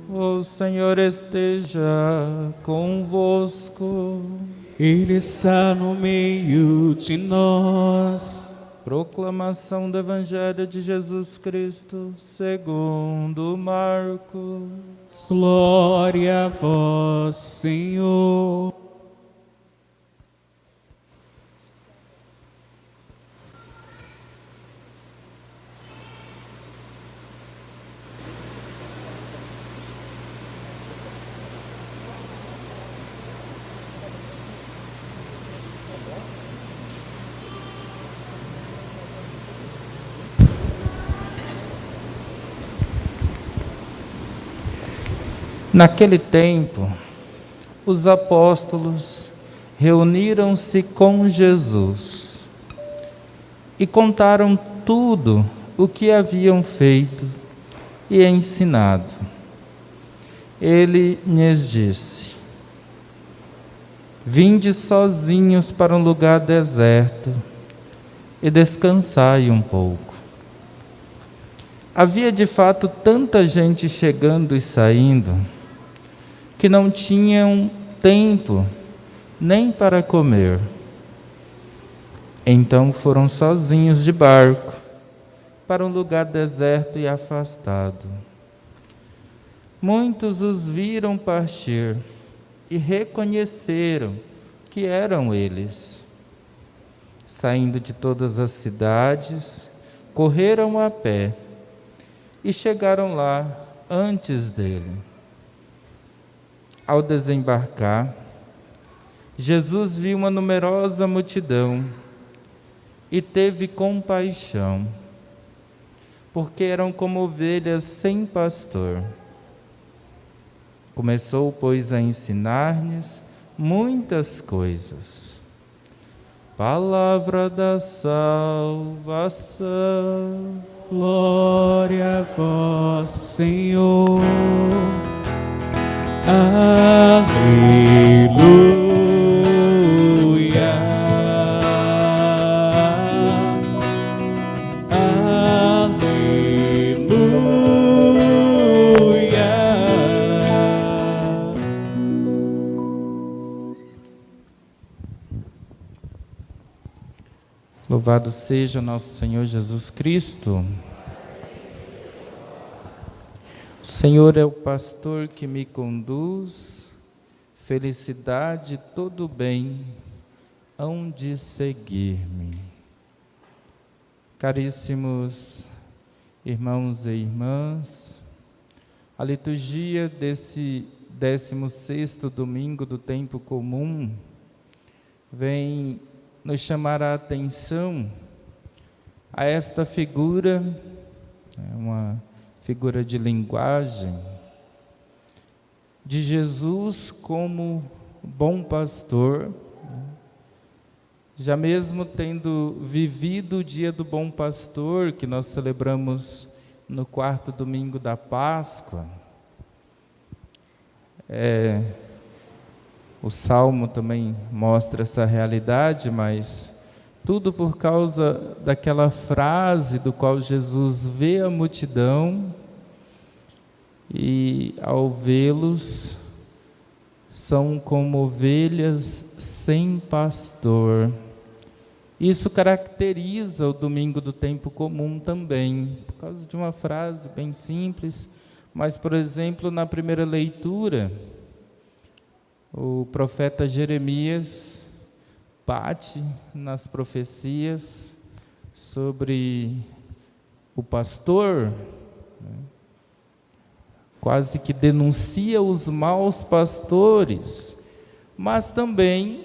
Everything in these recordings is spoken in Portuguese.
O Senhor esteja convosco. Ele está no meio de nós. Proclamação do Evangelho de Jesus Cristo, segundo Marcos. Glória a vós, Senhor. Naquele tempo, os apóstolos reuniram-se com Jesus e contaram tudo o que haviam feito e ensinado. Ele lhes disse: Vinde sozinhos para um lugar deserto e descansai um pouco. Havia de fato tanta gente chegando e saindo que não tinham tempo nem para comer. Então foram sozinhos de barco para um lugar deserto e afastado. Muitos os viram partir e reconheceram que eram eles. Saindo de todas as cidades, correram a pé e chegaram lá antes dele. Ao desembarcar, Jesus viu uma numerosa multidão e teve compaixão, porque eram como ovelhas sem pastor. Começou, pois, a ensinar-lhes muitas coisas. Palavra da salvação. Glória a vós, Senhor. Aleluia. Aleluia. Louvado seja nosso Senhor Jesus Cristo. O Senhor é o pastor que me conduz, felicidade e todo bem hão de seguir-me. Caríssimos irmãos e irmãs, a liturgia desse 16º domingo do tempo comum vem nos chamar a atenção a esta figura, uma figura de linguagem, de Jesus como bom pastor, já mesmo tendo vivido o dia do bom pastor, que nós celebramos no 4º domingo da Páscoa. O Salmo também mostra essa realidade, mas tudo por causa daquela frase do qual Jesus vê a multidão e, ao vê-los, são como ovelhas sem pastor. Isso caracteriza o domingo do tempo comum também, por causa de uma frase bem simples, mas, por exemplo, na primeira leitura, o profeta Jeremias bate nas profecias sobre o pastor, quase que denuncia os maus pastores, mas também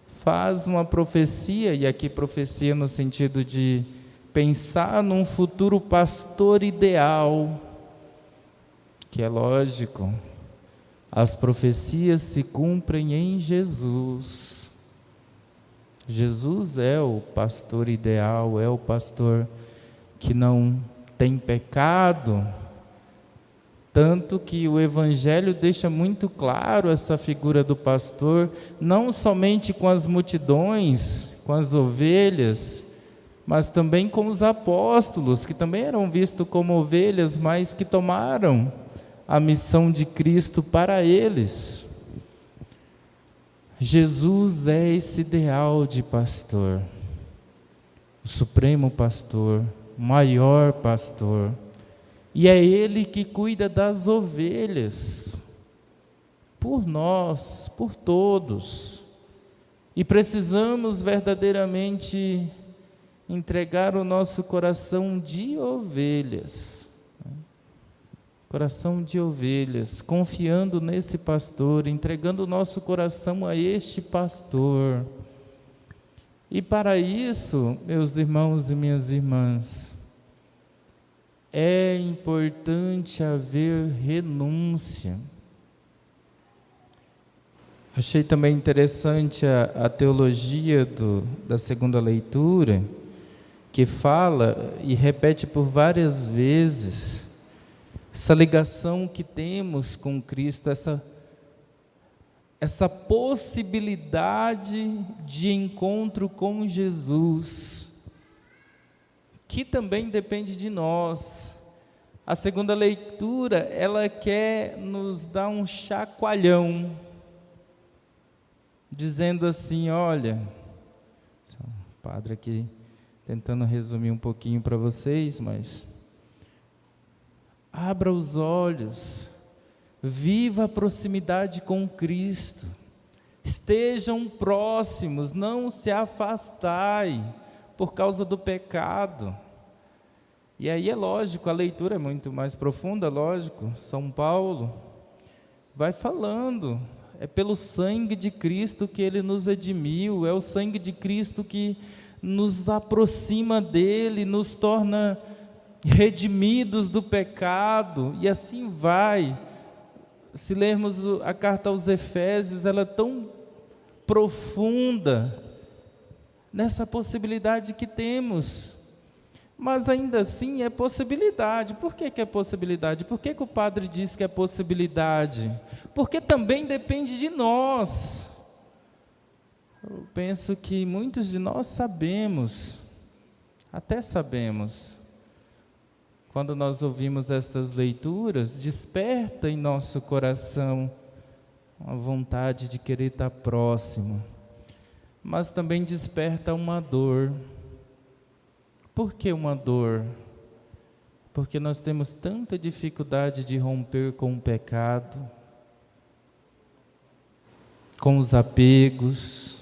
faz uma profecia, e aqui profecia no sentido de pensar num futuro pastor ideal, que é lógico, as profecias se cumprem em Jesus. Jesus é o pastor ideal, é o pastor que não tem pecado, tanto que o Evangelho deixa muito claro essa figura do pastor, não somente com as multidões, com as ovelhas, mas também com os apóstolos, que também eram vistos como ovelhas, mas que tomaram a missão de Cristo para eles. Jesus é esse ideal de pastor, o supremo pastor, o maior pastor, e é Ele que cuida das ovelhas, por nós, por todos, e precisamos verdadeiramente entregar o nosso coração de ovelhas, confiando nesse pastor, entregando o nosso coração a este pastor. E para isso, meus irmãos e minhas irmãs, é importante haver renúncia. Achei também interessante a teologia da segunda leitura, que fala e repete por várias vezes essa ligação que temos com Cristo, essa possibilidade de encontro com Jesus, que também depende de nós. A segunda leitura, ela quer nos dar um chacoalhão, dizendo assim: olha, o padre aqui tentando resumir um pouquinho para vocês, mas abra os olhos, viva a proximidade com Cristo, estejam próximos, não se afastai por causa do pecado. E aí é lógico, a leitura é muito mais profunda, lógico. São Paulo vai falando, é pelo sangue de Cristo que Ele nos redimiu, é o sangue de Cristo que nos aproxima dEle, nos torna redimidos do pecado, e assim vai. Se lermos a carta aos Efésios, ela é tão profunda nessa possibilidade que temos, mas ainda assim é possibilidade. Por que é possibilidade? Por que o padre diz que é possibilidade? Porque também depende de nós. Eu penso que muitos de nós sabemos, até sabemos, quando nós ouvimos estas leituras, desperta em nosso coração uma vontade de querer estar próximo, mas também desperta uma dor. Por que uma dor? Porque nós temos tanta dificuldade de romper com o pecado, com os apegos,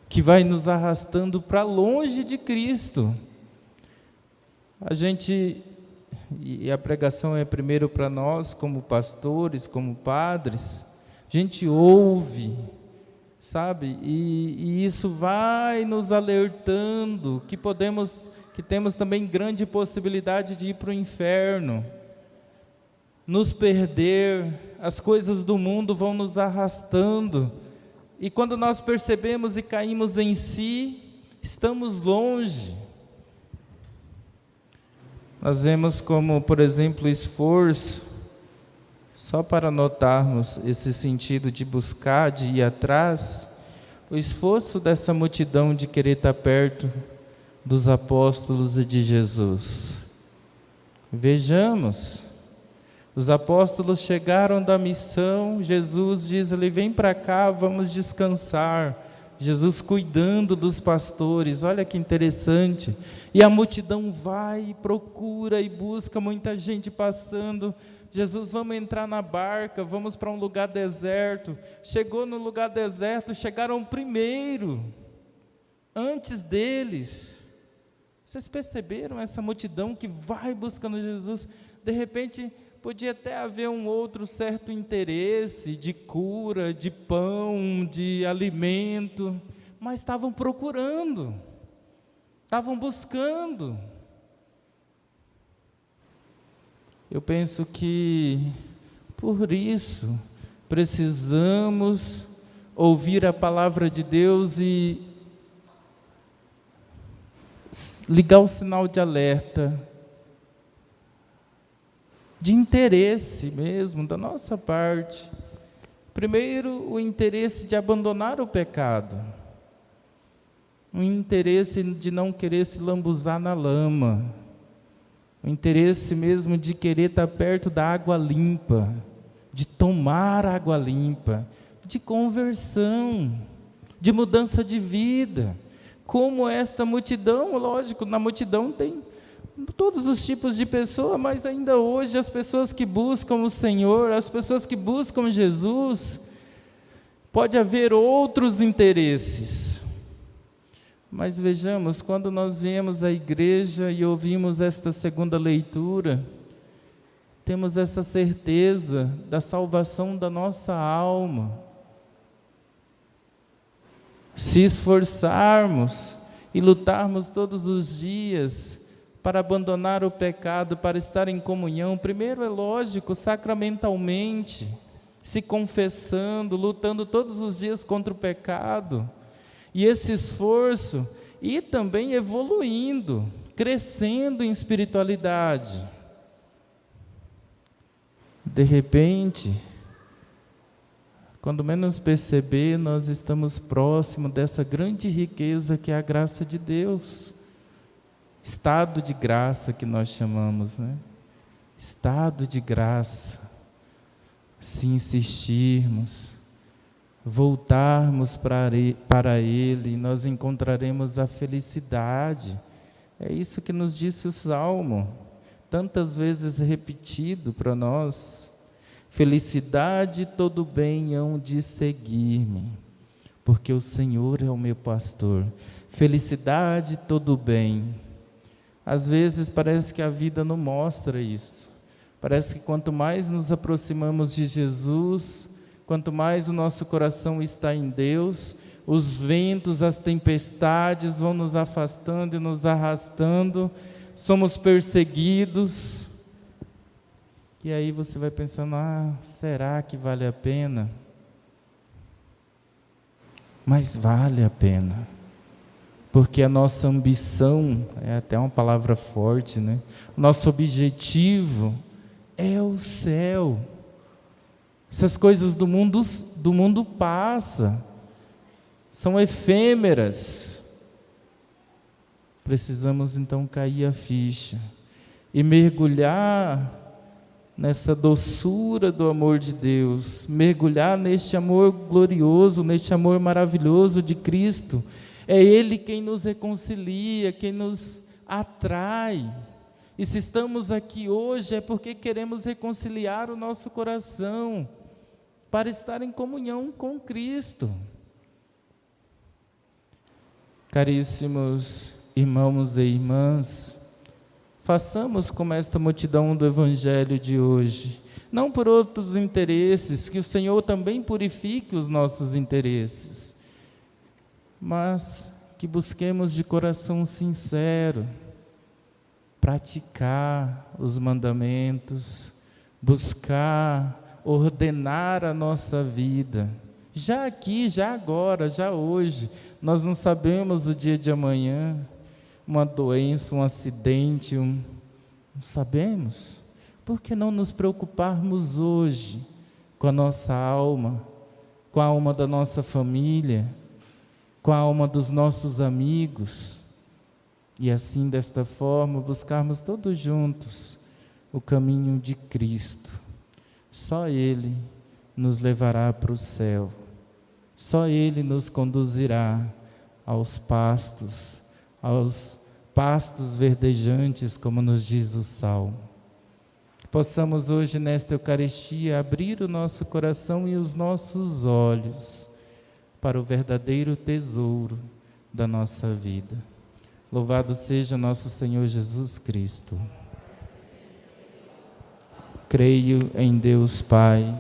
que vai nos arrastando para longe de Cristo. A gente, e a pregação é primeiro para nós, como pastores, como padres, a gente ouve, sabe, e isso vai nos alertando que temos também grande possibilidade de ir para o inferno, nos perder, as coisas do mundo vão nos arrastando, e quando nós percebemos e caímos em si, estamos longe. Nós vemos como, por exemplo, esforço, só para notarmos esse sentido de buscar, de ir atrás, o esforço dessa multidão de querer estar perto dos apóstolos e de Jesus. Vejamos, os apóstolos chegaram da missão, Jesus diz-lhe: vem para cá, vamos descansar. Jesus cuidando dos pastores, olha que interessante. E a multidão vai, procura e busca, muita gente passando. Jesus, vamos entrar na barca, vamos para um lugar deserto. Chegou no lugar deserto, chegaram primeiro, antes deles. Vocês perceberam essa multidão que vai buscando Jesus? De repente, podia até haver um outro certo interesse de cura, de pão, de alimento, mas estavam procurando, estavam buscando. Eu penso que, por isso, precisamos ouvir a palavra de Deus e ligar o sinal de alerta, de interesse mesmo, da nossa parte. Primeiro, o interesse de abandonar o pecado, o interesse de não querer se lambuzar na lama, o interesse mesmo de querer estar perto da água limpa, de tomar água limpa, de conversão, de mudança de vida. Como esta multidão, lógico, na multidão tem todos os tipos de pessoas, mas ainda hoje as pessoas que buscam o Senhor, as pessoas que buscam Jesus, pode haver outros interesses. Mas vejamos, quando nós viemos à igreja e ouvimos esta segunda leitura, temos essa certeza da salvação da nossa alma. Se esforçarmos e lutarmos todos os dias para abandonar o pecado, para estar em comunhão, primeiro é lógico, sacramentalmente, se confessando, lutando todos os dias contra o pecado, e esse esforço, e também evoluindo, crescendo em espiritualidade. De repente, quando menos perceber, nós estamos próximos dessa grande riqueza que é a graça de Deus. Estado de graça que nós chamamos, né? Estado de graça. Se insistirmos, voltarmos para Ele, nós encontraremos a felicidade. É isso que nos disse o Salmo, tantas vezes repetido para nós. Felicidade e todo bem hão de seguir-me, porque o Senhor é o meu pastor. Felicidade e todo bem. Às vezes parece que a vida não mostra isso. Parece que quanto mais nos aproximamos de Jesus, quanto mais o nosso coração está em Deus, os ventos, as tempestades vão nos afastando e nos arrastando, somos perseguidos. E aí você vai pensando, será que vale a pena? Mas vale a pena, porque a nossa ambição, é até uma palavra forte, né? Nosso objetivo é o céu. Essas coisas do mundo passam, são efêmeras. Precisamos então cair a ficha e mergulhar nessa doçura do amor de Deus, mergulhar neste amor glorioso, neste amor maravilhoso de Cristo. É Ele quem nos reconcilia, quem nos atrai. E se estamos aqui hoje é porque queremos reconciliar o nosso coração para estar em comunhão com Cristo. Caríssimos irmãos e irmãs, façamos como esta multidão do Evangelho de hoje, não por outros interesses, que o Senhor também purifique os nossos interesses, mas que busquemos de coração sincero praticar os mandamentos, buscar ordenar a nossa vida, já aqui, já agora, já hoje. Nós não sabemos o dia de amanhã, uma doença, um acidente, não sabemos. Por que não nos preocuparmos hoje com a nossa alma, com a alma da nossa família, com a alma dos nossos amigos, e assim, desta forma, buscarmos todos juntos o caminho de Cristo. Só Ele nos levará para o céu, só Ele nos conduzirá aos pastos verdejantes, como nos diz o Salmo. Possamos hoje, nesta Eucaristia, abrir o nosso coração e os nossos olhos para o verdadeiro tesouro da nossa vida. Louvado seja nosso Senhor Jesus Cristo. Creio em Deus Pai,